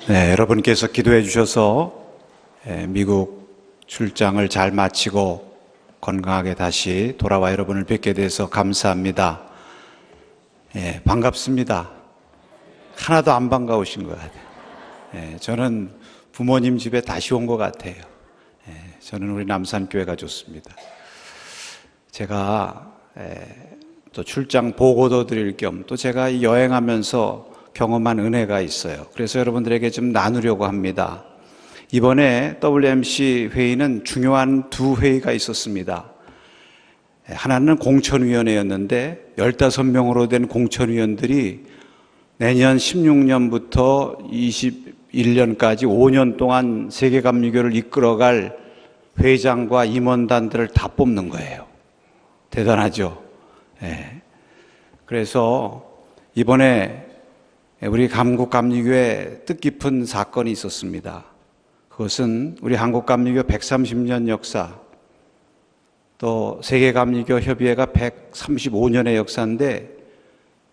네, 여러분께서 기도해 주셔서 미국 출장을 잘 마치고 건강하게 다시 돌아와 여러분을 뵙게 돼서 감사합니다. 반갑습니다. 하나도 안 반가우신 것 같아요. 저는 부모님 집에 다시 온 것 같아요. 저는 우리 남산교회가 좋습니다. 제가 또 출장 보고도 드릴 겸 또 제가 여행하면서 경험한 은혜가 있어요. 그래서 여러분들에게 좀 나누려고 합니다. 이번에 WMC 회의는 중요한 두 회의가 있었습니다. 하나는 공천위원회였는데 15명으로 된 공천위원들이 내년 16년부터 21년까지 5년 동안 세계감리교를 이끌어갈 회장과 임원단들을 다 뽑는 거예요. 대단하죠? 그래서 이번에 우리 한국감리교회 뜻깊은 사건이 있었습니다. 그것은 우리 한국감리교 130년 역사, 또 세계감리교 협의회가 135년의 역사인데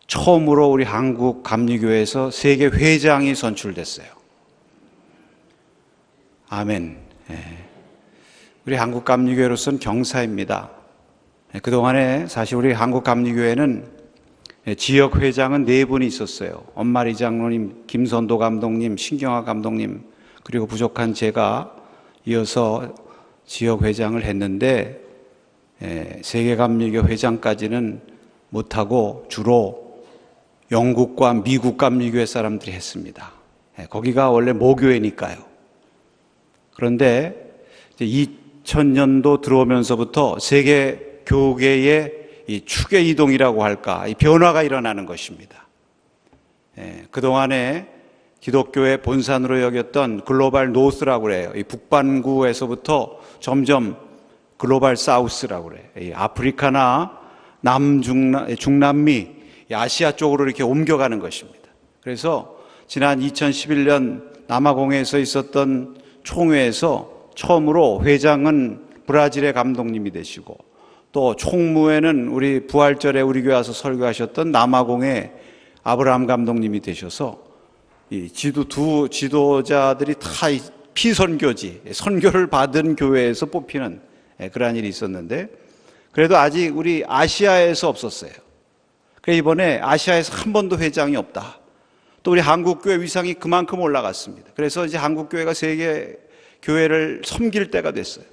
처음으로 우리 한국감리교회에서 세계 회장이 선출됐어요. 아멘. 우리 한국감리교회로서는 경사입니다. 그동안에 사실 우리 한국감리교회는 지역 회장은 4분이 있었어요. 엄마리 장로님, 김선도 감독님, 신경화 감독님, 그리고 부족한 제가 이어서 지역 회장을 했는데 세계감리교 회장까지는 못하고 주로 영국과 미국 감리교회 사람들이 했습니다. 거기가 원래 모교회니까요. 그런데 2000년도 들어오면서부터 세계 교계의 이 축의 이동이라고 할까, 이 변화가 일어나는 것입니다. 그동안에 기독교의 본산으로 여겼던 글로벌 노스라고 그래요. 이 북반구에서부터 점점 글로벌 사우스라고 그래요. 이 아프리카나 중남미, 아시아 쪽으로 이렇게 옮겨가는 것입니다. 그래서 지난 2011년 남아공에서 있었던 총회에서 처음으로 회장은 브라질의 감독님이 되시고 또 총무에는 우리 부활절에 우리 교회 와서 설교하셨던 남아공의 아브라함 감독님이 되셔서 이 두 지도자들이 다 피선교지, 선교를 받은 교회에서 뽑히는 그러한 일이 있었는데 그래도 아직 우리 아시아에서 없었어요. 그래서 이번에 아시아에서 한 번도 회장이 없다. 또 우리 한국교회 위상이 그만큼 올라갔습니다. 그래서 이제 한국교회가 세계 교회를 섬길 때가 됐어요.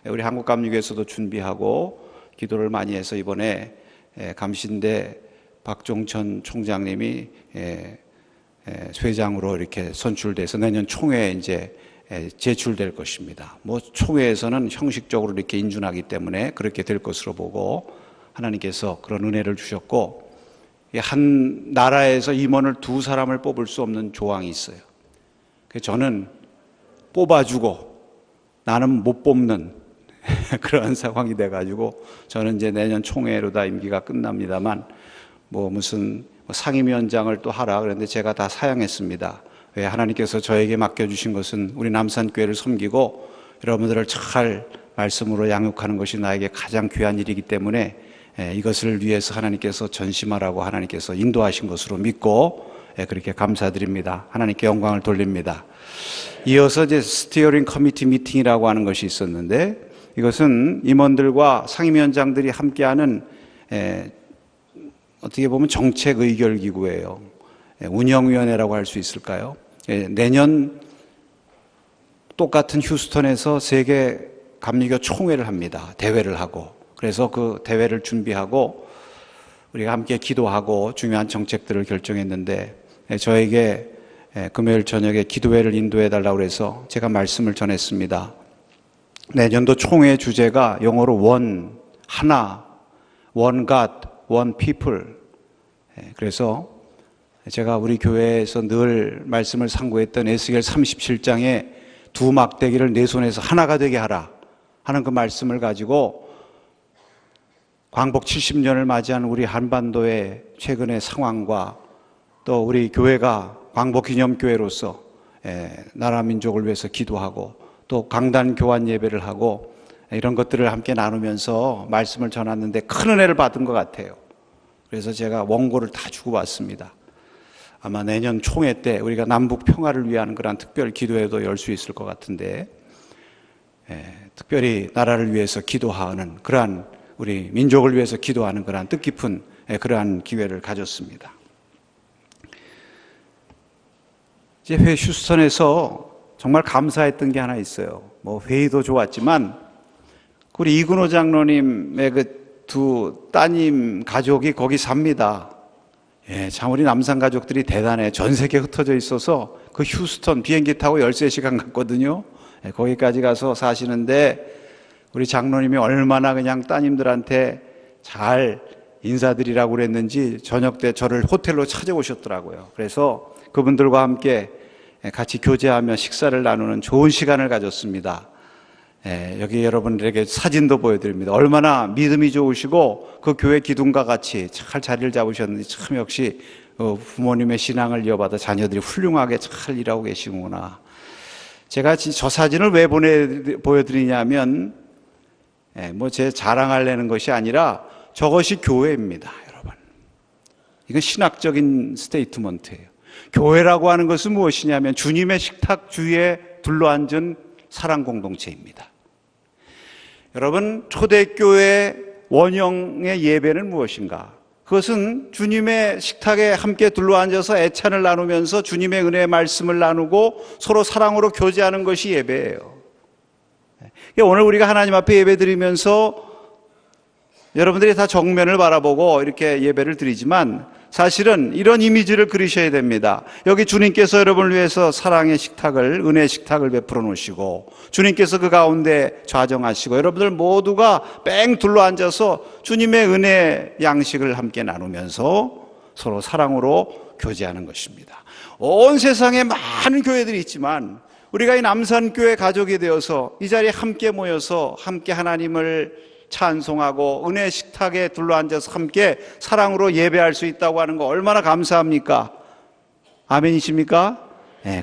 우리 한국감리교회에서도 준비하고 기도를 많이 해서 이번에 감신대 박종천 총장님이 회장으로 이렇게 선출돼서 내년 총회에 이제 제출될 것입니다. 뭐 총회에서는 형식적으로 이렇게 인준하기 때문에 그렇게 될 것으로 보고 하나님께서 그런 은혜를 주셨고 한 나라에서 임원을 2사람을 뽑을 수 없는 조항이 있어요. 그래서 저는 뽑아주고 나는 못 뽑는 그런 상황이 돼가지고 저는 이제 내년 총회로 다 임기가 끝납니다만 뭐 무슨 상임위원장을 또 하라 그랬는데 제가 다 사양했습니다. 왜 하나님께서 저에게 맡겨주신 것은 우리 남산교회를 섬기고 여러분들을 잘 말씀으로 양육하는 것이 나에게 가장 귀한 일이기 때문에 이것을 위해서 하나님께서 전심하라고 하나님께서 인도하신 것으로 믿고 그렇게 감사드립니다. 하나님께 영광을 돌립니다. 이어서 이제 스티어링 커미티 미팅이라고 하는 것이 있었는데 이것은 임원들과 상임위원장들이 함께하는 어떻게 보면 정책 의결 기구예요. 운영위원회라고 할 수 있을까요? 내년 똑같은 휴스턴에서 세계 감리교 총회를 합니다. 대회를 하고 그래서 그 대회를 준비하고 우리가 함께 기도하고 중요한 정책들을 결정했는데 저에게 금요일 저녁에 기도회를 인도해 달라고 해서 제가 말씀을 전했습니다. 내년도 총회 주제가 영어로 원, 하나, one God, one people. 그래서 제가 우리 교회에서 늘 말씀을 상고했던 에스겔 37장에 두 막대기를 내 손에서 하나가 되게 하라 하는 그 말씀을 가지고 광복 70년을 맞이한 우리 한반도의 최근의 상황과 또 우리 교회가 광복기념교회로서 나라 민족을 위해서 기도하고 또 강단 교환 예배를 하고 이런 것들을 함께 나누면서 말씀을 전했는데 큰 은혜를 받은 것 같아요. 그래서 제가 원고를 다 주고 왔습니다. 아마 내년 총회 때 우리가 남북 평화를 위한 그런 특별 기도회도 열 수 있을 것 같은데, 특별히 나라를 위해서 기도하는 그러한, 우리 민족을 위해서 기도하는 그러한 뜻깊은 그러한 기회를 가졌습니다. 이제 휴스턴에서 정말 감사했던 게 하나 있어요. 뭐 회의도 좋았지만 우리 이근호 장로님의 그 두 따님 가족이 거기 삽니다. 참 우리 남산 가족들이 대단해. 전 세계에 흩어져 있어서 그 휴스턴 비행기 타고 13시간 갔거든요. 거기까지 가서 사시는데 우리 장로님이 얼마나 그냥 따님들한테 잘 인사드리라고 그랬는지 저녁 때 저를 호텔로 찾아오셨더라고요. 그래서 그분들과 함께 같이 교제하며 식사를 나누는 좋은 시간을 가졌습니다. 여기 여러분들에게 사진도 보여드립니다. 얼마나 믿음이 좋으시고 그 교회 기둥과 같이 잘 자리를 잡으셨는지, 참 역시 부모님의 신앙을 이어받아 자녀들이 훌륭하게 잘 일하고 계시구나. 제가 저 사진을 왜 보여드리냐면 뭐 제 자랑하려는 것이 아니라 저것이 교회입니다, 여러분. 이건 신학적인 스테이트먼트예요. 교회라고 하는 것은 무엇이냐면 주님의 식탁 주위에 둘러앉은 사랑 공동체입니다. 여러분, 초대교회 원형의 예배는 무엇인가? 그것은 주님의 식탁에 함께 둘러앉아서 애찬을 나누면서 주님의 은혜의 말씀을 나누고 서로 사랑으로 교제하는 것이 예배예요. 오늘 우리가 하나님 앞에 예배 드리면서 여러분들이 다 정면을 바라보고 이렇게 예배를 드리지만 사실은 이런 이미지를 그리셔야 됩니다. 여기 주님께서 여러분을 위해서 사랑의 식탁을, 은혜의 식탁을 베풀어 놓으시고 주님께서 그 가운데 좌정하시고 여러분들 모두가 뺑 둘러앉아서 주님의 은혜 양식을 함께 나누면서 서로 사랑으로 교제하는 것입니다. 온 세상에 많은 교회들이 있지만 우리가 이 남산교회 가족이 되어서 이 자리에 함께 모여서 함께 하나님을 찬송하고 은혜 식탁에 둘러앉아서 함께 사랑으로 예배할 수 있다고 하는 거 얼마나 감사합니까? 아멘이십니까?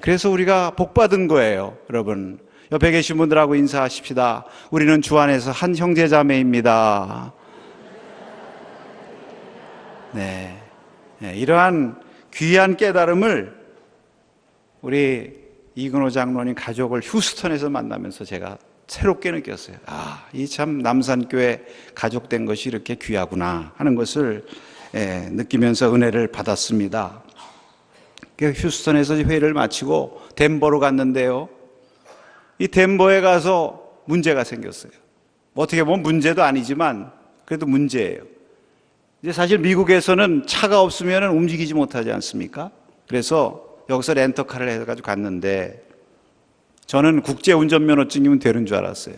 그래서 우리가 복받은 거예요. 여러분, 옆에 계신 분들하고 인사하십시다. 우리는 주 안에서 한 형제자매입니다. 이러한 귀한 깨달음을 우리 이근호 장로님 가족을 휴스턴에서 만나면서 제가 새롭게 느꼈어요. 이 참 남산교회 가족된 것이 이렇게 귀하구나 하는 것을 느끼면서 은혜를 받았습니다. 휴스턴에서 회의를 마치고 덴버로 갔는데요. 이 덴버에 가서 문제가 생겼어요. 어떻게 보면 문제도 아니지만 그래도 문제예요. 이제 사실 미국에서는 차가 없으면 움직이지 못하지 않습니까? 그래서 여기서 렌터카를 해가지고 갔는데 저는 국제운전면허증이면 되는 줄 알았어요.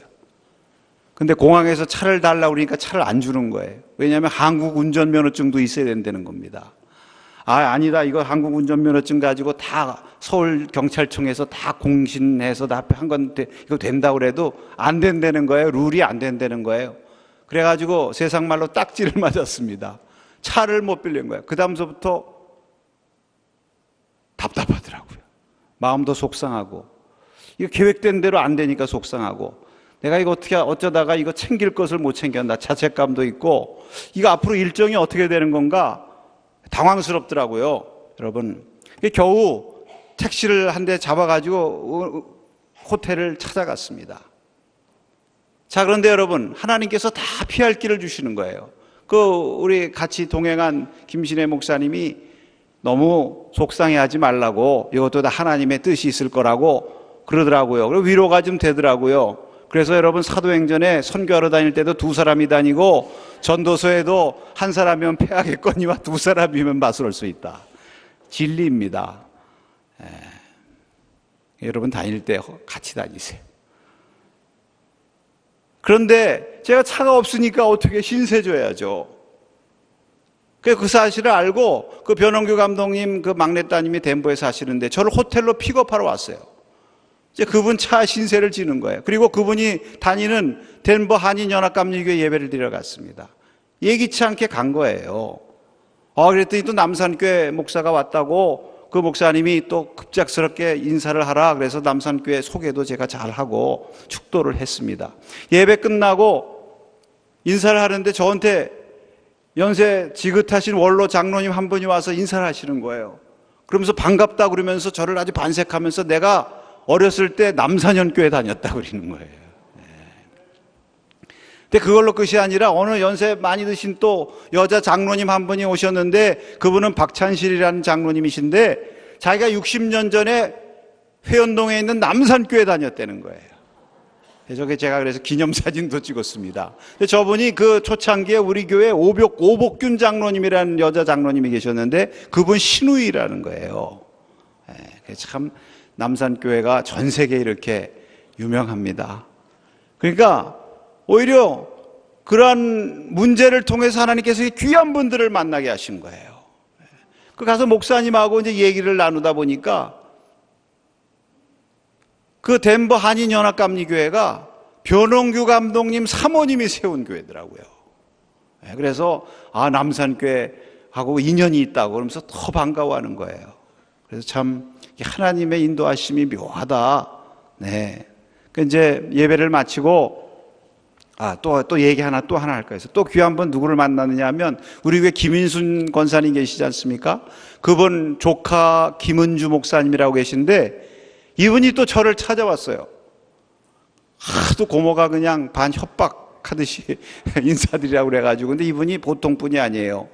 근데 공항에서 차를 달라고 그러니까 차를 안 주는 거예요. 왜냐하면 한국 운전면허증도 있어야 된다는 겁니다. 아니다. 이거 한국 운전면허증 가지고 다 서울경찰청에서 다 공신해서 다 한 건데 이거 된다고 그래도 안 된다는 거예요. 룰이 안 된다는 거예요. 그래가지고 세상 말로 딱지를 맞았습니다. 차를 못 빌린 거예요. 그 다음서부터 답답하더라고요. 마음도 속상하고 이거 계획된 대로 안 되니까 속상하고 내가 이거 어쩌다가 이거 챙길 것을 못 챙겼나 자책감도 있고 이거 앞으로 일정이 어떻게 되는 건가 당황스럽더라고요. 여러분, 겨우 택시를 한 대 잡아가지고 호텔을 찾아갔습니다. 자, 그런데 여러분, 하나님께서 다 피할 길을 주시는 거예요. 우리 같이 동행한 김신혜 목사님이 너무 속상해하지 말라고 이것도 다 하나님의 뜻이 있을 거라고 그러더라고요. 그리고 위로가 좀 되더라고요. 그래서 여러분, 사도행전에 선교하러 다닐 때도 두 사람이 다니고 전도서에도 한 사람이면 패하겠거니와 두 사람이면 맞설 수 있다. 진리입니다. 여러분 다닐 때 같이 다니세요. 그런데 제가 차가 없으니까 어떻게 신세 줘야죠. 그 사실을 알고 그 변원규 감독님 그 막내 따님이 덴버에 사시는데 저를 호텔로 픽업하러 왔어요. 이제 그분 차 신세를 지는 거예요. 그리고 그분이 다니는 덴버 한인연합감리교회 예배를 드리러 갔습니다. 예기치 않게 간 거예요. 그랬더니 또 남산교회 목사가 왔다고 그 목사님이 또 급작스럽게 인사를 하라 그래서 남산교회 소개도 제가 잘하고 축도를 했습니다. 예배 끝나고 인사를 하는데 저한테 연세 지긋하신 원로 장로님 한 분이 와서 인사를 하시는 거예요. 그러면서 반갑다 그러면서 저를 아주 반색하면서 내가 어렸을 때 남산현교회 다녔다 그러는 거예요. 근데 그걸로 끝이 아니라 어느 연세 많이 드신 또 여자 장로님 한 분이 오셨는데, 그분은 박찬실이라는 장로님이신데 자기가 60년 전에 회원동에 있는 남산교회 다녔다는 거예요. 제가 그래서 기념사진도 찍었습니다. 근데 저분이 그 초창기에 우리 교회 오복균 장로님이라는 여자 장로님이 계셨는데 그분 신우이라는 거예요. 참 남산교회가 전 세계에 이렇게 유명합니다. 그러니까 오히려 그러한 문제를 통해서 하나님께서 귀한 분들을 만나게 하신 거예요. 그 가서 목사님하고 이제 얘기를 나누다 보니까 그 덴버 한인연합감리교회가 변홍규 감독님 사모님이 세운 교회더라고요. 그래서 남산교회하고 인연이 있다고 그러면서 더 반가워하는 거예요. 그래서 참 하나님의 인도하심이 묘하다. 네. 그 이제 예배를 마치고 또 얘기 하나 할 거예요. 또 귀한 분 누구를 만났느냐 하면 우리 교회 김인순 권사님 계시지 않습니까? 그분 조카 김은주 목사님이라고 계신데 이분이 또 저를 찾아왔어요. 하도 고모가 그냥 반 협박하듯이 인사드리라고 그래가지고. 근데 이분이 보통 분이 아니에요.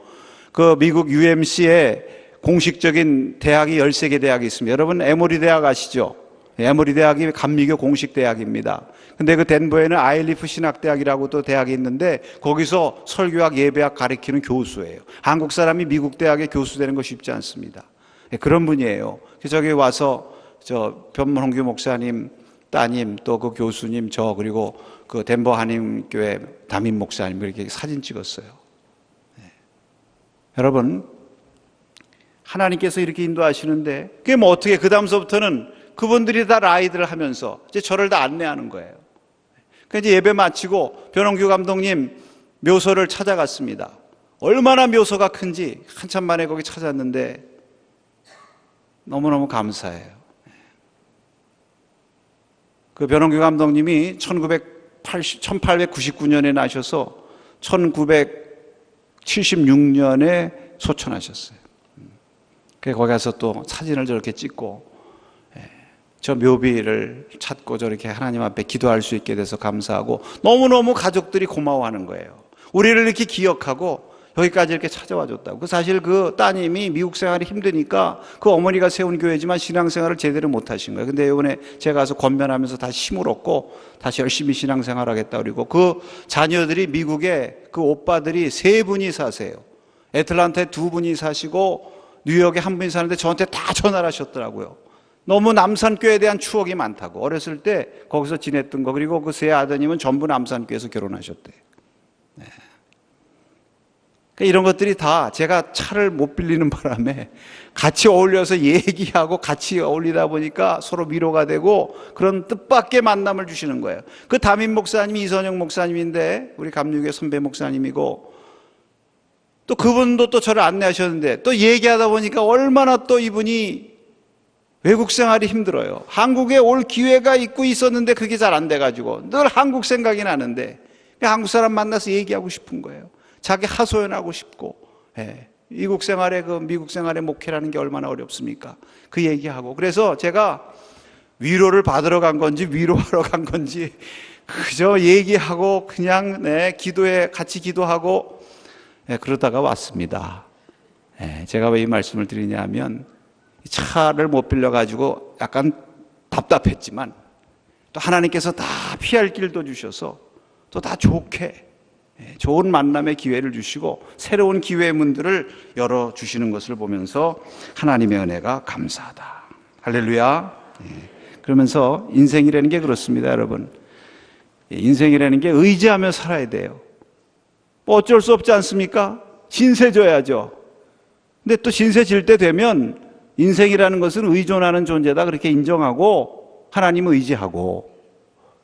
그 미국 UMC에 공식적인 대학이 13개 대학이 있습니다. 여러분 에모리 대학 아시죠? 에모리 대학이 감리교 공식 대학입니다. 근데 그 덴버에는 아일리프 신학대학이라고 또 대학이 있는데 거기서 설교학, 예배학 가르치는 교수예요. 한국 사람이 미국 대학에 교수 되는 거 쉽지 않습니다. 그런 분이에요. 그래서 저기 와서 변문홍규 목사님 따님, 또 그 교수님, 그리고 그 덴버 한인교회 담임 목사님 이렇게 사진 찍었어요. 여러분, 하나님께서 이렇게 인도하시는데 그게 뭐 어떻게 그 다음서부터는 그분들이 다 라이드를 하면서 이제 저를 다 안내하는 거예요. 그래서 이제 예배 마치고 변홍규 감독님 묘소를 찾아갔습니다. 얼마나 묘소가 큰지 한참 만에 거기 찾았는데 너무너무 감사해요. 그 변홍규 감독님이 1899년에 나셔서 1976년에 소천하셨어요. 그래서 거기 가서 또 사진을 저렇게 찍고 저 묘비를 찾고 저렇게 하나님 앞에 기도할 수 있게 돼서 감사하고 너무너무 가족들이 고마워하는 거예요. 우리를 이렇게 기억하고 여기까지 이렇게 찾아와 줬다고. 사실 그 따님이 미국 생활이 힘드니까 그 어머니가 세운 교회지만 신앙생활을 제대로 못 하신 거예요. 근데 이번에 제가 가서 권면하면서 다시 힘을 얻고 다시 열심히 신앙생활 하겠다 그러고 그 자녀들이 미국에 그 오빠들이 3분이 사세요. 애틀란타에 2분이 사시고 뉴욕에 1분이 사는데 저한테 다 전화를 하셨더라고요. 너무 남산교회에 대한 추억이 많다고. 어렸을 때 거기서 지냈던 거. 그리고 그 세 아드님은 전부 남산교회에서 결혼하셨대요. 네. 이런 것들이 다 제가 차를 못 빌리는 바람에 같이 어울려서 얘기하고 같이 어울리다 보니까 서로 위로가 되고 그런 뜻밖의 만남을 주시는 거예요. 그 담임 목사님이 이선영 목사님인데 우리 감리교회 선배 목사님이고 또 그분도 또 저를 안내하셨는데 또 얘기하다 보니까 얼마나 또 이분이 외국 생활이 힘들어요. 한국에 올 기회가 있었는데 그게 잘 안 돼가지고 늘 한국 생각이 나는데 한국 사람 만나서 얘기하고 싶은 거예요. 자기 하소연하고 싶고, 미국 생활에 미국 생활의 목회라는 게 얼마나 어렵습니까? 그 얘기하고. 그래서 제가 위로를 받으러 간 건지 위로하러 간 건지 그저 얘기하고 그냥 기도에 같이 기도하고 그러다가 왔습니다. 제가 왜 이 말씀을 드리냐면 차를 못 빌려가지고 약간 답답했지만 또 하나님께서 다 피할 길도 주셔서 또 다 좋게 좋은 만남의 기회를 주시고 새로운 기회의 문들을 열어주시는 것을 보면서 하나님의 은혜가 감사하다. 할렐루야. 그러면서 인생이라는 게 그렇습니다, 여러분. 인생이라는 게 의지하며 살아야 돼요. 뭐 어쩔 수 없지 않습니까? 신세 져야죠. 근데 또 신세 질 때 되면 인생이라는 것은 의존하는 존재다 그렇게 인정하고 하나님을 의지하고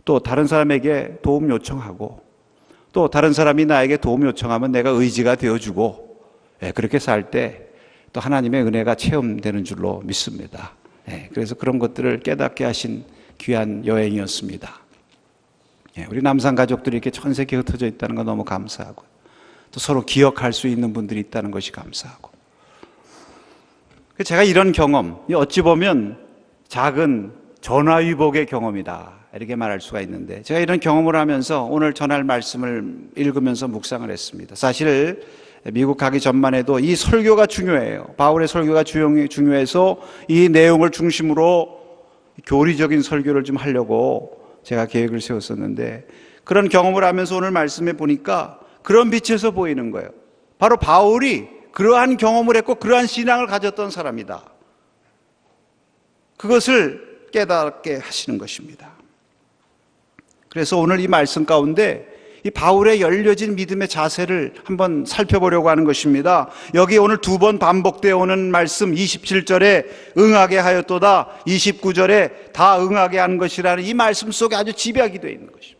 또 다른 사람에게 도움 요청하고 또 다른 사람이 나에게 도움 요청하면 내가 의지가 되어주고 그렇게 살 때 또 하나님의 은혜가 체험되는 줄로 믿습니다. 그래서 그런 것들을 깨닫게 하신 귀한 여행이었습니다. 우리 남산 가족들이 이렇게 전 세계에 흩어져 있다는 건 너무 감사하고 또 서로 기억할 수 있는 분들이 있다는 것이 감사하고 제가 이런 경험, 어찌 보면 작은 전화위복의 경험이다, 이렇게 말할 수가 있는데, 제가 이런 경험을 하면서 오늘 전할 말씀을 읽으면서 묵상을 했습니다. 사실 미국 가기 전만 해도 이 설교가 중요해요. 바울의 설교가 중요해서 이 내용을 중심으로 교리적인 설교를 좀 하려고 제가 계획을 세웠었는데, 그런 경험을 하면서 오늘 말씀에 보니까 그런 빛에서 보이는 거예요. 바로 바울이 그러한 경험을 했고 그러한 신앙을 가졌던 사람이다, 그것을 깨닫게 하시는 것입니다. 그래서 오늘 이 말씀 가운데 이 바울의 열려진 믿음의 자세를 한번 살펴보려고 하는 것입니다. 여기 오늘 두 번 반복되어 오는 말씀, 27절에 응하게 하였도다, 29절에 다 응하게 한 것이라는 이 말씀 속에 아주 집약이 되어 있는 것입니다.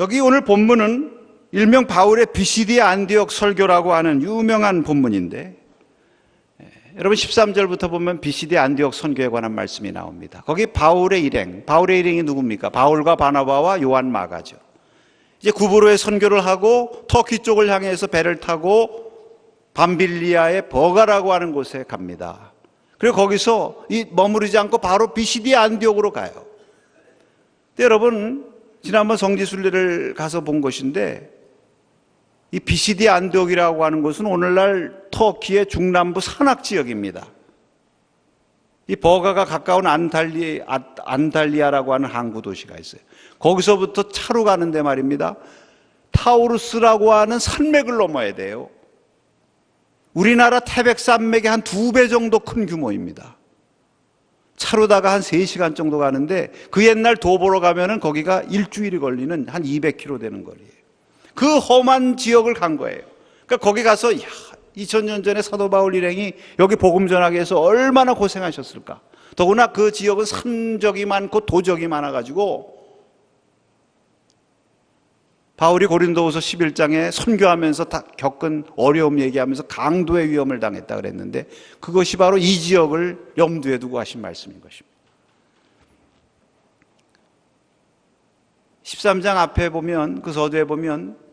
여기 오늘 본문은 일명 바울의 비시디 안디옥 설교라고 하는 유명한 본문인데, 여러분 13절부터 보면 비시디 안디옥 선교에 관한 말씀이 나옵니다. 거기 바울의 일행이 누굽니까? 바울과 바나바와 요한 마가죠. 이제 구브로에 선교를 하고 터키 쪽을 향해서 배를 타고 밤빌리아의 버가라고 하는 곳에 갑니다. 그리고 거기서 머무르지 않고 바로 비시디 안디옥으로 가요. 근데 여러분, 지난번 성지순례를 가서 본 것인데, 이 비시디 안디옥이라고 하는 곳은 오늘날 터키의 중남부 산악 지역입니다. 이 버가가 가까운 안탈리아라고 하는 항구 도시가 있어요. 거기서부터 차로 가는데 말입니다, 타우루스라고 하는 산맥을 넘어야 돼요. 우리나라 태백산맥의 한 2배 정도 큰 규모입니다. 차로다가 한 3시간 정도 가는데, 그 옛날 도보로 가면은 거기가 일주일이 걸리는 한 200km 되는 거리예요. 그 험한 지역을 간 거예요. 그러니까 거기 가서 2000년 전에 사도 바울 일행이 여기 복음 전하기 위해서 얼마나 고생하셨을까. 더구나 그 지역은 산적이 많고 도적이 많아가지고 바울이 고린도후서 11장에 선교하면서 다 겪은 어려움 얘기하면서 강도의 위험을 당했다 그랬는데, 그것이 바로 이 지역을 염두에 두고 하신 말씀인 것입니다. 13장 앞에 보면, 그 서두에 보면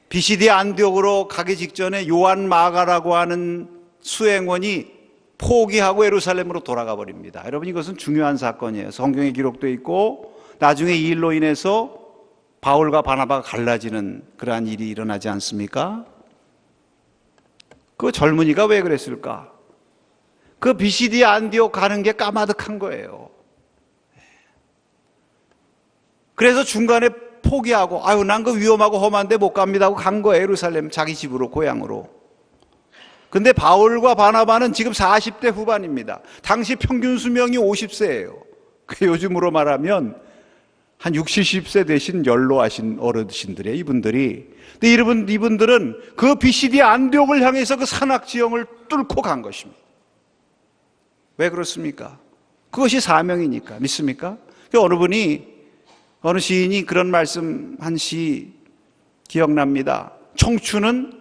비시디 안디옥으로 가기 직전에 요한 마가라고 하는 수행원이 포기하고 예루살렘으로 돌아가 버립니다. 여러분, 이것은 중요한 사건이에요. 성경에 기록되어 있고 나중에 이 일로 인해서 바울과 바나바가 갈라지는 그러한 일이 일어나지 않습니까? 그 젊은이가 왜 그랬을까? 그 비시디 안디옥 가는 게 까마득한 거예요. 그래서 중간에 포기하고, 난 그 위험하고 험한데 못 갑니다 하고 간 거예요. 예루살렘, 자기 집으로, 고향으로. 근데 바울과 바나바는 지금 40대 후반입니다. 당시 평균 수명이 50세예요. 요즘으로 말하면 한 60, 70세 되신 연로하신 어르신들이에요, 이분들이. 근데 이분들은 그 비시디 안디옥을 향해서 그 산악 지형을 뚫고 간 것입니다. 왜 그렇습니까? 그것이 사명이니까. 믿습니까? 어느 시인이 그런 말씀 한 시 기억납니다. 청춘은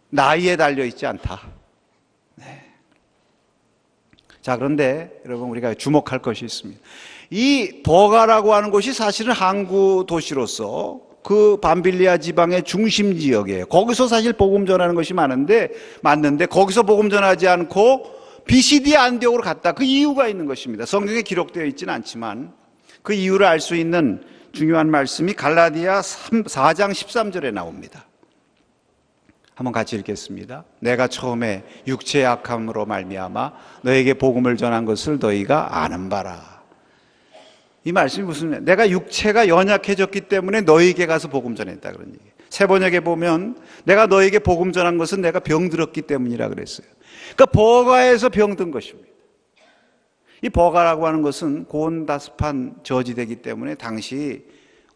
나이에 달려있지 않다. 네. 자, 그런데 여러분, 우리가 주목할 것이 있습니다. 이 버가라고 하는 곳이 사실은 항구 도시로서 그 밤빌리아 지방의 중심 지역이에요. 거기서 사실 복음 전하는 것이 맞는데 거기서 복음 전하지 않고 비시디 안디옥으로 갔다. 그 이유가 있는 것입니다. 성경에 기록되어 있지는 않지만 그 이유를 알 수 있는 중요한 말씀이 갈라디아 4장 13절에 나옵니다. 한번 같이 읽겠습니다. 내가 처음에 육체의 악함으로 말미암아 너에게 복음을 전한 것을 너희가 아는 바라. 이 말씀이 무슨 말이에요? 내가 육체가 연약해졌기 때문에 너희에게 가서 복음 전했다, 그런 얘기예요. 세번역에 보면 내가 너희에게 복음 전한 것은 내가 병들었기 때문이라 그랬어요. 그러니까 버가에서 병든 것입니다. 이 버가라고 하는 것은 고온다습한 저지대이기 때문에 당시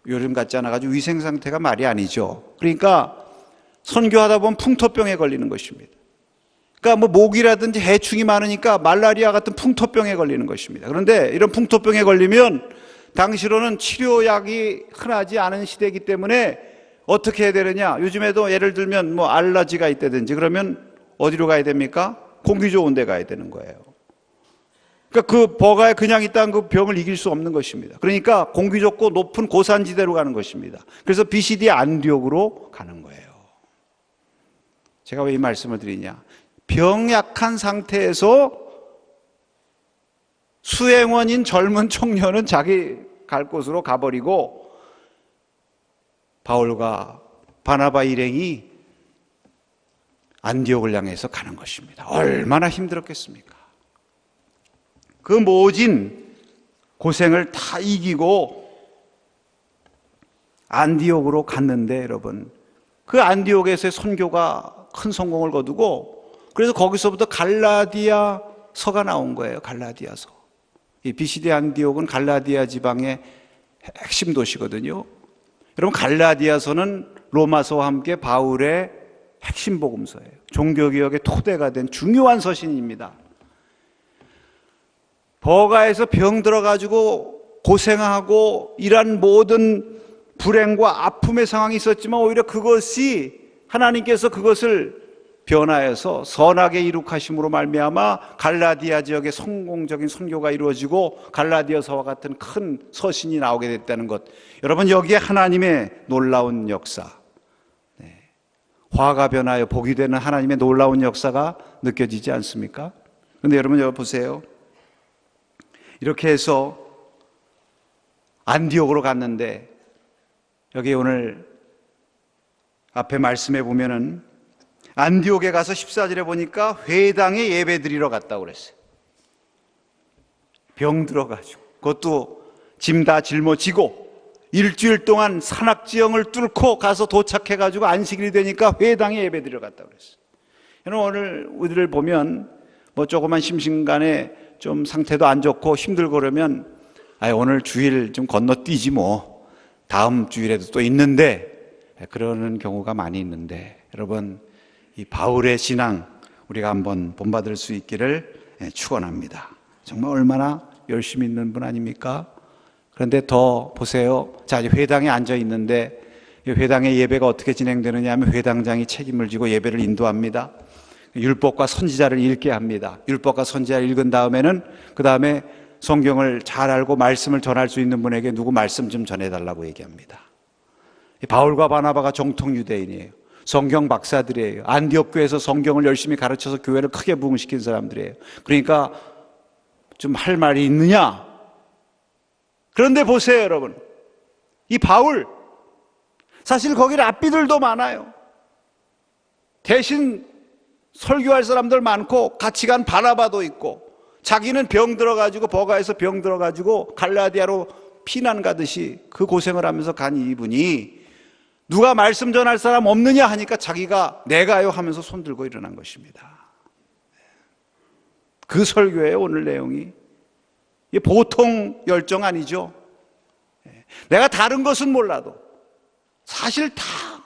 요즘 같지 않아가지고 위생 상태가 말이 아니죠. 그러니까 선교하다 보면 풍토병에 걸리는 것입니다. 그러니까 모기라든지 해충이 많으니까 말라리아 같은 풍토병에 걸리는 것입니다. 그런데 이런 풍토병에 걸리면 당시로는 치료약이 흔하지 않은 시대이기 때문에 어떻게 해야 되느냐? 요즘에도 예를 들면 알러지가 있다든지 그러면 어디로 가야 됩니까? 공기 좋은 데 가야 되는 거예요. 그러니까 그 버가에 그냥 있다는 그 병을 이길 수 없는 것입니다. 그러니까 공기 좋고 높은 고산지대로 가는 것입니다. 그래서 비시디 안디옥으로 가는 거예요. 제가 왜 이 말씀을 드리냐? 병약한 상태에서 수행원인 젊은 청년은 자기 갈 곳으로 가버리고 바울과 바나바 일행이 안디옥을 향해서 가는 것입니다. 얼마나 힘들었겠습니까? 그 모진 고생을 다 이기고 안디옥으로 갔는데 여러분, 그 안디옥에서의 선교가 큰 성공을 거두고 그래서 거기서부터 갈라디아서가 나온 거예요. 갈라디아서. 이 비시디 안디옥은 갈라디아 지방의 핵심 도시거든요. 여러분, 갈라디아서는 로마서와 함께 바울의 핵심 복음서예요. 종교개혁의 토대가 된 중요한 서신입니다. 버가에서 병 들어가지고 고생하고 이런 모든 불행과 아픔의 상황이 있었지만 오히려 그것이 하나님께서 그것을 변화해서 선악의 이룩하심으로 말미암아 갈라디아 지역의 성공적인 선교가 이루어지고 갈라디아서와 같은 큰 서신이 나오게 됐다는 것, 여러분, 여기에 하나님의 놀라운 역사, 화가 변하여 복이 되는 하나님의 놀라운 역사가 느껴지지 않습니까? 그런데 여러분, 여기 보세요. 이렇게 해서 안디옥으로 갔는데 여기 오늘 앞에 말씀해 보면은 안디옥에 가서 14절에 보니까 회당에 예배 드리러 갔다고 그랬어요. 병 들어가지고, 그것도 짐 다 짊어지고 일주일 동안 산악지형을 뚫고 가서 도착해가지고 안식일이 되니까 회당에 예배 드리러 갔다고 그랬어요. 여러분, 오늘 우리를 보면 뭐 조그만 심신간에 좀 상태도 안 좋고 힘들고 그러면 오늘 주일 좀 건너뛰지 뭐 다음 주일에도 또 있는데, 그러는 경우가 많이 있는데, 여러분, 이 바울의 신앙 우리가 한번 본받을 수 있기를 축원합니다. 정말 얼마나 열심히 있는 분 아닙니까? 그런데 더 보세요. 자, 이제 회당에 앉아 있는데 회당의 예배가 어떻게 진행되느냐 하면 회당장이 책임을 지고 예배를 인도합니다. 율법과 선지자를 읽게 합니다. 율법과 선지자를 읽은 다음에는 그 다음에 성경을 잘 알고 말씀을 전할 수 있는 분에게 누구 말씀 좀 전해달라고 얘기합니다. 바울과 바나바가 정통 유대인이에요. 성경 박사들이에요. 안디옥 교회에서 성경을 열심히 가르쳐서 교회를 크게 부흥시킨 사람들이에요. 그러니까 좀 할 말이 있느냐? 그런데 보세요, 여러분. 이 바울, 사실 거기 랍비들도 많아요. 대신 설교할 사람들 많고 같이 간 바나바도 있고, 자기는 병 들어가지고 버가에서 병 들어가지고 갈라디아로 피난 가듯이 그 고생을 하면서 간 이분이 누가 말씀 전할 사람 없느냐 하니까 자기가 내가요 하면서 손 들고 일어난 것입니다. 그 설교예요, 오늘 내용이. 이게 보통 열정 아니죠. 내가 다른 것은 몰라도 사실 다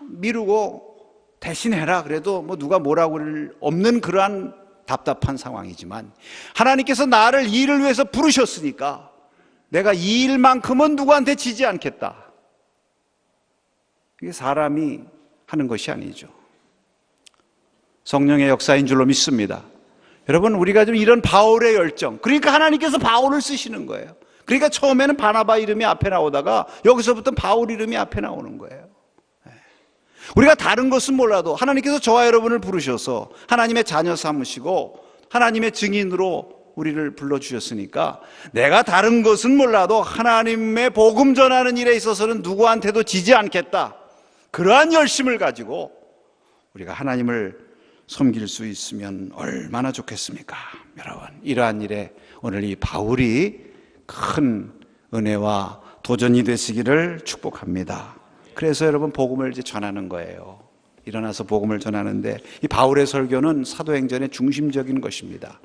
미루고 대신해라 그래도 뭐 누가 뭐라고 그럴 없는 그러한 답답한 상황이지만, 하나님께서 나를 이 일을 위해서 부르셨으니까 내가 이 일만큼은 누구한테 지지 않겠다. 이게 사람이 하는 것이 아니죠. 성령의 역사인 줄로 믿습니다. 여러분, 우리가 좀 이런 바울의 열정, 그러니까 하나님께서 바울을 쓰시는 거예요. 그러니까 처음에는 바나바 이름이 앞에 나오다가 여기서부터 바울 이름이 앞에 나오는 거예요. 우리가 다른 것은 몰라도 하나님께서 저와 여러분을 부르셔서 하나님의 자녀 삼으시고 하나님의 증인으로 우리를 불러주셨으니까 내가 다른 것은 몰라도 하나님의 복음 전하는 일에 있어서는 누구한테도 지지 않겠다. 그러한 열심을 가지고 우리가 하나님을 섬길 수 있으면 얼마나 좋겠습니까? 여러분, 이러한 일에 오늘 이 바울이 큰 은혜와 도전이 되시기를 축복합니다. 그래서 여러분, 복음을 이제 전하는 거예요. 일어나서 복음을 전하는데 이 바울의 설교는 사도행전의 중심적인 것입니다.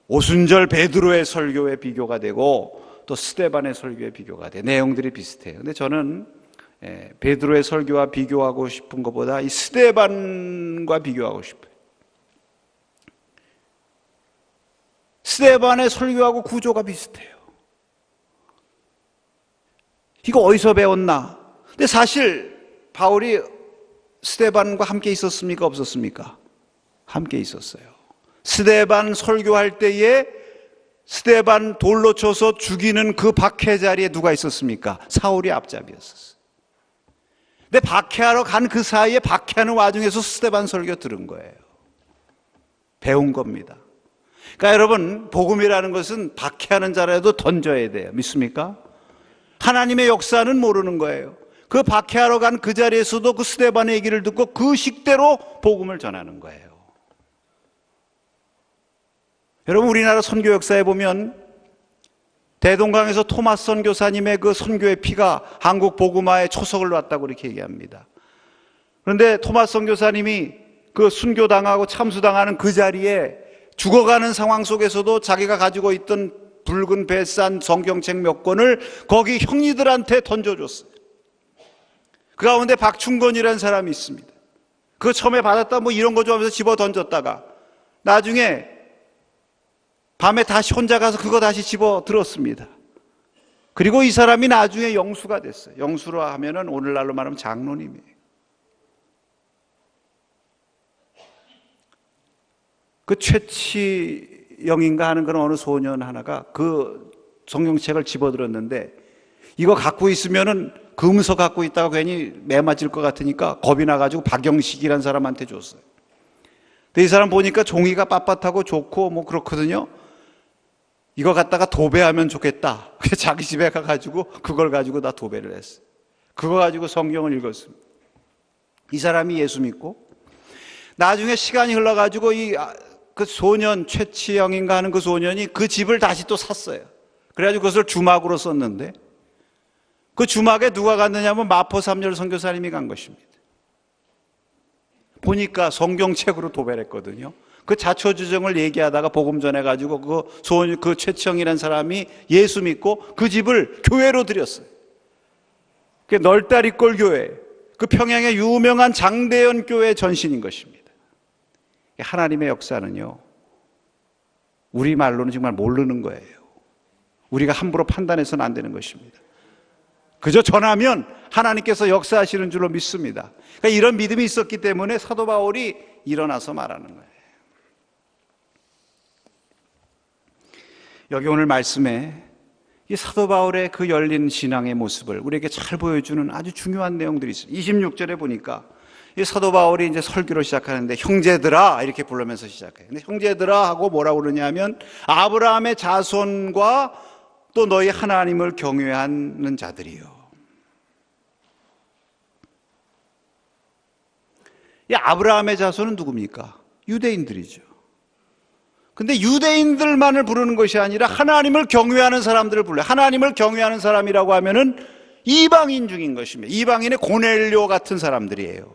오순절 베드로의 설교에 비교가 되고 또 스데반의 설교에 비교가 돼. 내용들이 비슷해요. 근데 저는 베드로의 설교와 비교하고 싶은 것보다 이 스데반과 비교하고 싶어요. 스데반의 설교하고 구조가 비슷해요. 이거 어디서 배웠나? 근데 사실 바울이 스데반과 함께 있었습니까? 없었습니까? 함께 있었어요. 스데반 설교할 때에 스데반 돌로 쳐서 죽이는 그 박해 자리에 누가 있었습니까? 사울이 앞잡이였었어요. 근데 박해하러 간 그 사이에 박해하는 와중에서 스데반 설교 들은 거예요. 배운 겁니다. 그러니까 여러분, 복음이라는 것은 박해하는 자라도 던져야 돼요. 믿습니까? 하나님의 역사는 모르는 거예요. 그 박해하러 간 그 자리에서도 그 스데반의 얘기를 듣고 그 식대로 복음을 전하는 거예요. 여러분, 우리나라 선교 역사에 보면 대동강에서 토마스 선교사님의 그 선교의 피가 한국 복음화에 초석을 놨다고 이렇게 얘기합니다. 그런데 토마스 선교사님이 그 순교당하고 참수당하는 그 자리에 죽어가는 상황 속에서도 자기가 가지고 있던 붉은 배싼 성경책 몇 권을 거기 형님들한테 던져줬어요. 그 가운데 박충건이라는 사람이 있습니다. 그거 처음에 받았다 뭐 이런 거 좋아하면서 집어 던졌다가 나중에 밤에 다시 혼자 가서 그거 다시 집어 들었습니다. 그리고 이 사람이 나중에 영수가 됐어요. 영수로 하면은 오늘날로 말하면 장로님이에요. 그 최치영인가 하는 그런 어느 소년 하나가 그 성경책을 집어들었는데 이거 갖고 있으면은 금서 갖고 있다가 괜히 매 맞을 것 같으니까 겁이 나가지고 박영식이라는 사람한테 줬어요. 근데 이 사람 보니까 종이가 빳빳하고 좋고 뭐 그렇거든요. 이거 갖다가 도배하면 좋겠다. 그래서 자기 집에 가가지고 그걸 가지고 다 도배를 했어요. 그거 가지고 성경을 읽었습니다. 이 사람이 예수 믿고 나중에 시간이 흘러가지고 그 소년 최치영인가 하는 그 소년이 그 집을 다시 또 샀어요. 그래가지고 그것을 주막으로 썼는데 그 주막에 누가 갔느냐면 마포 삼열 선교사님이 간 것입니다. 보니까 성경책으로 도배를 했거든요. 그 자초지정을 얘기하다가 복음 전해가지고 그 최치영이라는 사람이 예수 믿고 그 집을 교회로 드렸어요. 그 널다리꼴 교회, 그 평양의 유명한 장대현 교회 전신인 것입니다. 하나님의 역사는요, 우리 말로는 정말 모르는 거예요. 우리가 함부로 판단해서는 안 되는 것입니다. 그저 전하면 하나님께서 역사하시는 줄로 믿습니다. 그러니까 이런 믿음이 있었기 때문에 사도 바울이 일어나서 말하는 거예요. 여기 오늘 말씀에 이 사도 바울의 그 열린 신앙의 모습을 우리에게 잘 보여주는 아주 중요한 내용들이 있어요. 26절에 보니까 이 사도 바울이 이제 설교를 시작하는데 형제들아 이렇게 부르면서 시작해요. 근데 형제들아 하고 뭐라고 그러냐면 아브라함의 자손과 또 너희 하나님을 경외하는 자들이요. 이 아브라함의 자손은 누굽니까? 유대인들이죠. 근데 유대인들만을 부르는 것이 아니라 하나님을 경외하는 사람들을 불러요. 하나님을 경외하는 사람이라고 하면은 이방인 중인 것입니다. 이방인의 고넬료 같은 사람들이에요.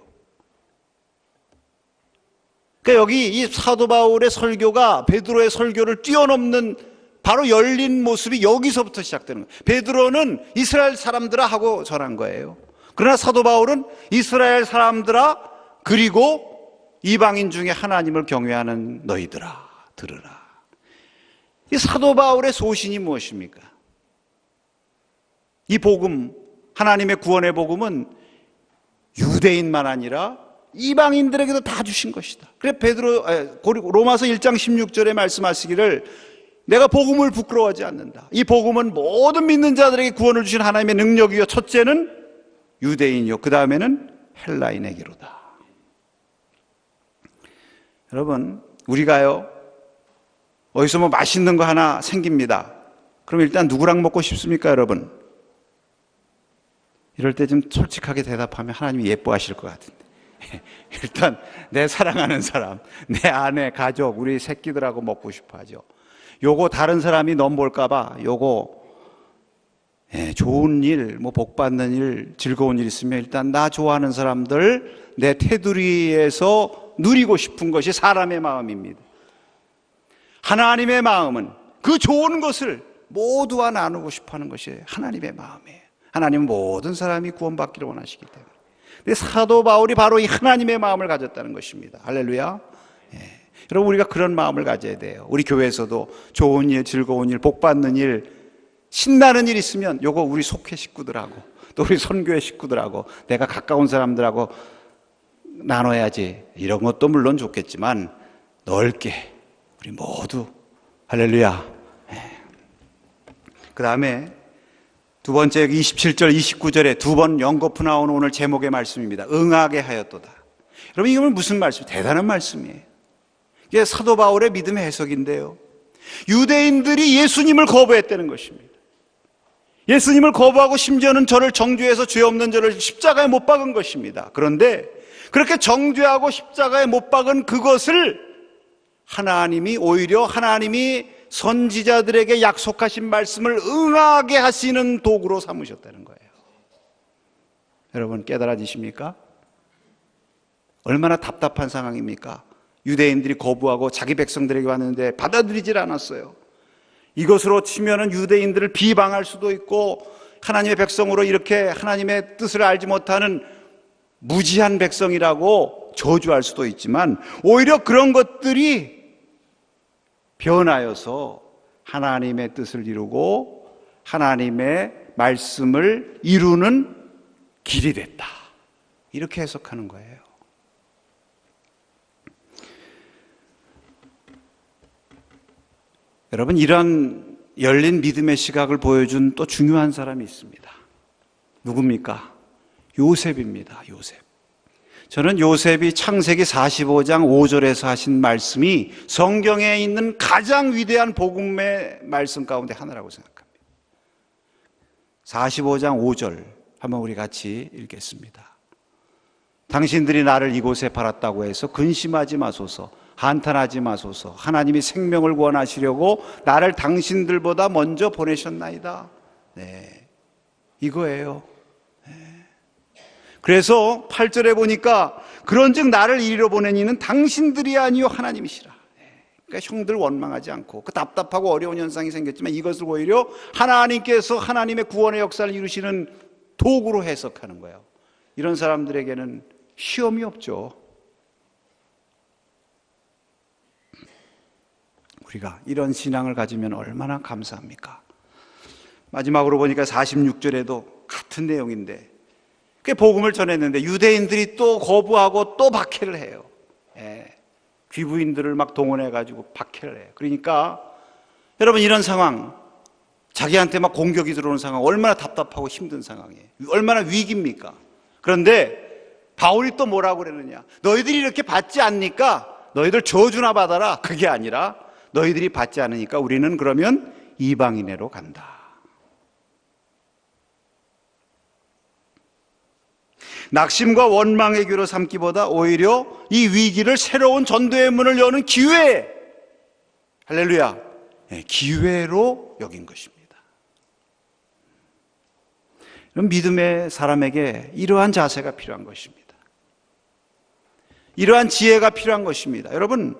그러니까 여기 이 사도 바울의 설교가 베드로의 설교를 뛰어넘는 바로 열린 모습이 여기서부터 시작되는 거예요. 베드로는 이스라엘 사람들아 하고 전한 거예요. 그러나 사도 바울은 이스라엘 사람들아 그리고 이방인 중에 하나님을 경외하는 너희들아 들으라. 이 사도 바울의 소신이 무엇입니까? 이 복음, 하나님의 구원의 복음은 유대인만 아니라 이방인들에게도 다 주신 것이다. 그래 로마서 1장 16절에 말씀하시기를 내가 복음을 부끄러워하지 않는다. 이 복음은 모든 믿는 자들에게 구원을 주신 하나님의 능력이요. 첫째는 유대인이요. 그 다음에는 헬라인에게로다. 여러분, 우리가요, 어디서 뭐 맛있는 거 하나 생깁니다. 그럼 일단 누구랑 먹고 싶습니까, 여러분? 이럴 때 좀 솔직하게 대답하면 하나님이 예뻐하실 것 같은데. 일단 내 사랑하는 사람, 내 아내, 가족, 우리 새끼들하고 먹고 싶어 하죠. 요거 다른 사람이 넘볼까 봐 요거 좋은 일, 뭐 복 받는 일, 즐거운 일 있으면 일단 나 좋아하는 사람들 내 테두리에서 누리고 싶은 것이 사람의 마음입니다. 하나님의 마음은 그 좋은 것을 모두와 나누고 싶어하는 것이 하나님의 마음이에요. 하나님은 모든 사람이 구원받기를 원하시기 때문에. 근데 사도 바울이 바로 이 하나님의 마음을 가졌다는 것입니다. 할렐루야. 여러분, 우리가 그런 마음을 가져야 돼요. 우리 교회에서도 좋은 일, 즐거운 일, 복 받는 일, 신나는 일 있으면 요거 우리 속회 식구들하고 또 우리 선교회 식구들하고 내가 가까운 사람들하고 나눠야지. 이런 것도 물론 좋겠지만 넓게 우리 모두 할렐루야. 그 다음에 두 번째 27절 29절에 두 번 연거푸 나오는 오늘 제목의 말씀입니다. 응하게 하였도다. 여러분 이건 무슨 말씀? 대단한 말씀이에요. 이게 사도 바울의 믿음의 해석인데요. 유대인들이 예수님을 거부했다는 것입니다. 예수님을 거부하고 심지어는 저를 정죄해서 죄 없는 저를 십자가에 못 박은 것입니다. 그런데 그렇게 정죄하고 십자가에 못 박은 그것을 하나님이 오히려 하나님이 선지자들에게 약속하신 말씀을 응하게 하시는 도구로 삼으셨다는 거예요. 여러분 깨달아지십니까? 얼마나 답답한 상황입니까? 유대인들이 거부하고 자기 백성들에게 왔는데 받아들이질 않았어요. 이것으로 치면은 유대인들을 비방할 수도 있고 하나님의 백성으로 이렇게 하나님의 뜻을 알지 못하는 무지한 백성이라고 저주할 수도 있지만 오히려 그런 것들이 변하여서 하나님의 뜻을 이루고 하나님의 말씀을 이루는 길이 됐다. 이렇게 해석하는 거예요. 여러분 이런 열린 믿음의 시각을 보여준 또 중요한 사람이 있습니다. 누굽니까? 요셉입니다. 요셉. 저는 요셉이 창세기 45장 5절에서 하신 말씀이 성경에 있는 가장 위대한 복음의 말씀 가운데 하나라고 생각합니다. 45장 5절 한번 우리 같이 읽겠습니다. 당신들이 나를 이곳에 팔았다고 해서 근심하지 마소서, 한탄하지 마소서. 하나님이 생명을 구원하시려고 나를 당신들보다 먼저 보내셨나이다. 네, 이거예요. 그래서 8절에 보니까 그런즉 나를 이리로 보낸 이는 당신들이 아니요 하나님이시라. 그러니까 형들 원망하지 않고 그 답답하고 어려운 현상이 생겼지만 이것을 오히려 하나님께서 하나님의 구원의 역사를 이루시는 도구로 해석하는 거예요. 이런 사람들에게는 시험이 없죠. 우리가 이런 신앙을 가지면 얼마나 감사합니까? 마지막으로 보니까 46절에도 같은 내용인데 그 복음을 전했는데 유대인들이 또 거부하고 또 박해를 해요. 귀부인들을 막 동원해가지고 박해를 해요. 그러니까 여러분 이런 상황, 자기한테 막 공격이 들어오는 상황 얼마나 답답하고 힘든 상황이에요. 얼마나 위기입니까? 그런데 바울이 또 뭐라고 그러느냐? 너희들이 이렇게 받지 않으니까 너희들 저주나 받아라. 그게 아니라 너희들이 받지 않으니까 우리는 그러면 이방인회로 간다. 낙심과 원망의 귀로 삼기보다 오히려 이 위기를 새로운 전도의 문을 여는 기회, 할렐루야, 기회로 여긴 것입니다. 믿음의 사람에게 이러한 자세가 필요한 것입니다. 이러한 지혜가 필요한 것입니다. 여러분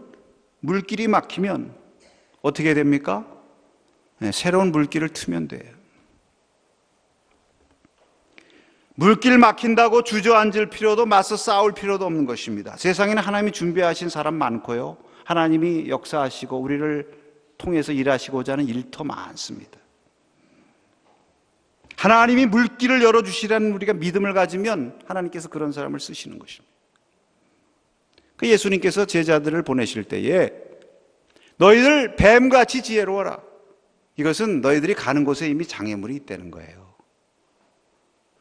물길이 막히면 어떻게 됩니까? 새로운 물길을 트면 돼요. 물길 막힌다고 주저앉을 필요도 맞서 싸울 필요도 없는 것입니다. 세상에는 하나님이 준비하신 사람 많고요. 하나님이 역사하시고 우리를 통해서 일하시고자 하는 일터 많습니다. 하나님이 물길을 열어주시라는 우리가 믿음을 가지면 하나님께서 그런 사람을 쓰시는 것입니다. 그 예수님께서 제자들을 보내실 때에 너희들 뱀같이 지혜로워라. 이것은 너희들이 가는 곳에 이미 장애물이 있다는 거예요.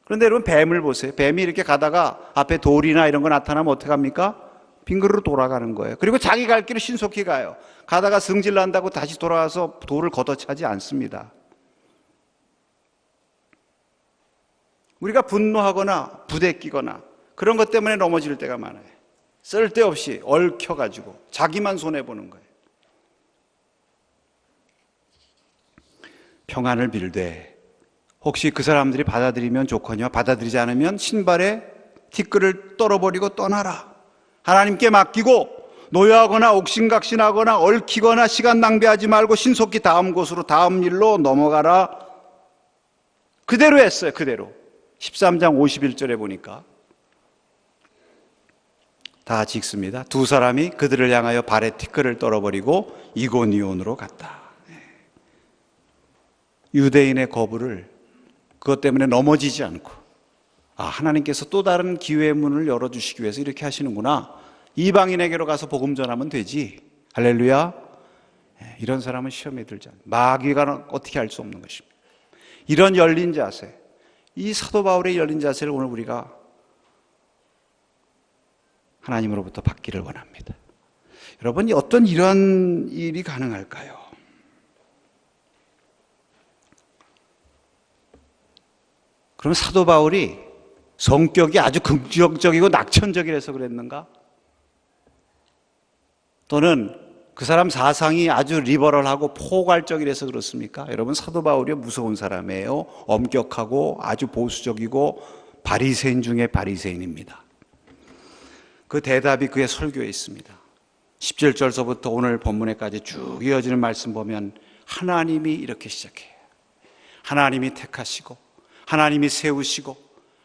그런데 여러분 뱀을 보세요. 뱀이 이렇게 가다가 앞에 돌이나 이런 거 나타나면 어떻게 합니까? 빙그르르 돌아가는 거예요. 그리고 자기 갈 길을 신속히 가요. 가다가 승질 난다고 다시 돌아와서 돌을 걷어차지 않습니다. 우리가 분노하거나 부대끼거나 그런 것 때문에 넘어질 때가 많아요. 쓸데없이 얽혀가지고 자기만 손해보는 거예요. 평안을 빌되 혹시 그 사람들이 받아들이면 좋거니와 받아들이지 않으면 신발에 티끌을 떨어버리고 떠나라. 하나님께 맡기고 노여하거나 옥신각신하거나 얽히거나 시간 낭비하지 말고 신속히 다음 곳으로 다음 일로 넘어가라. 그대로 했어요. 그대로 13장 51절에 보니까 다 같이 읽습니다. 두 사람이 그들을 향하여 발에 티끌을 떨어버리고 이고니온으로 갔다. 유대인의 거부를 그것 때문에 넘어지지 않고 하나님께서 또 다른 기회의 문을 열어주시기 위해서 이렇게 하시는구나. 이방인에게로 가서 복음 전하면 되지. 할렐루야. 이런 사람은 시험에 들지 않아요. 마귀가 어떻게 할 수 없는 것입니다. 이런 열린 자세, 이 사도 바울의 열린 자세를 오늘 우리가 하나님으로부터 받기를 원합니다. 여러분, 어떤 이런 일이 가능할까요? 그럼 사도 바울이 성격이 아주 긍정적이고 낙천적이라서 그랬는가? 또는 그 사람 사상이 아주 리버럴하고 포괄적이라서 그렇습니까? 여러분, 사도 바울이 무서운 사람이에요. 엄격하고 아주 보수적이고 바리새인 중에 바리새인입니다. 그 대답이 그의 설교에 있습니다. 17절서부터 오늘 본문에까지 쭉 이어지는 말씀 보면 하나님이 이렇게 시작해요. 하나님이 택하시고 하나님이 세우시고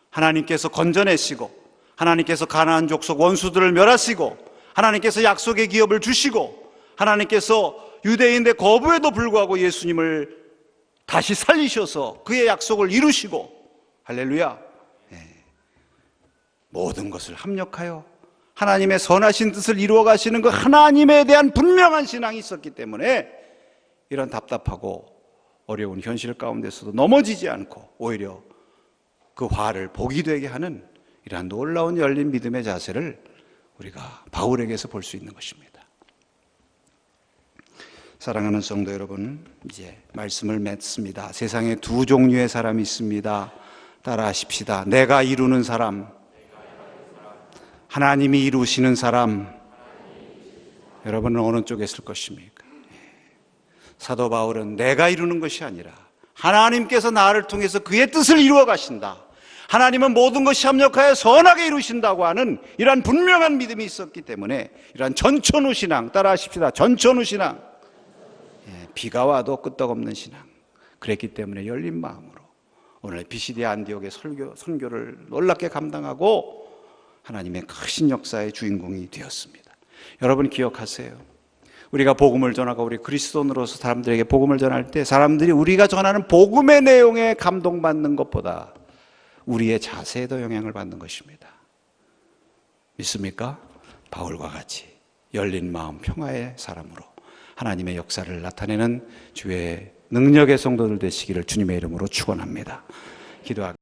하나님께서 건져내시고 하나님께서 가나안 족속 원수들을 멸하시고 하나님께서 약속의 기업을 주시고 하나님께서 유대인의 거부에도 불구하고 예수님을 다시 살리셔서 그의 약속을 이루시고 할렐루야. 모든 것을 합력하여 하나님의 선하신 뜻을 이루어 가시는 그 하나님에 대한 분명한 신앙이 있었기 때문에 이런 답답하고 어려운 현실 가운데서도 넘어지지 않고 오히려 그 화를 복이 되게 하는 이러한 놀라운 열린 믿음의 자세를 우리가 바울에게서 볼 수 있는 것입니다. 사랑하는 성도 여러분, 이제 말씀을 맺습니다. 세상에 두 종류의 사람이 있습니다. 따라하십시다. 내가 이루는 사람, 하나님이 이루시는 사람. 여러분은 어느 쪽에 있을 것입니까? 사도 바울은 내가 이루는 것이 아니라 하나님께서 나를 통해서 그의 뜻을 이루어 가신다. 하나님은 모든 것이 합력하여 선하게 이루신다고 하는 이러한 분명한 믿음이 있었기 때문에 이러한 전천후 신앙, 따라하십시다. 전천후 신앙. 비가 와도 끄떡없는 신앙. 그랬기 때문에 열린 마음으로 오늘 BCD 안디옥의 선교를 놀랍게 감당하고 하나님의 크신 역사의 주인공이 되었습니다. 여러분 기억하세요. 우리가 복음을 전하고 우리 그리스도인으로서 사람들에게 복음을 전할 때 사람들이 우리가 전하는 복음의 내용에 감동받는 것보다 우리의 자세에 더 영향을 받는 것입니다. 믿습니까? 바울과 같이 열린 마음 평화의 사람으로 하나님의 역사를 나타내는 주의 능력의 성도들 되시기를 주님의 이름으로 축원합니다. 기도하겠습니다.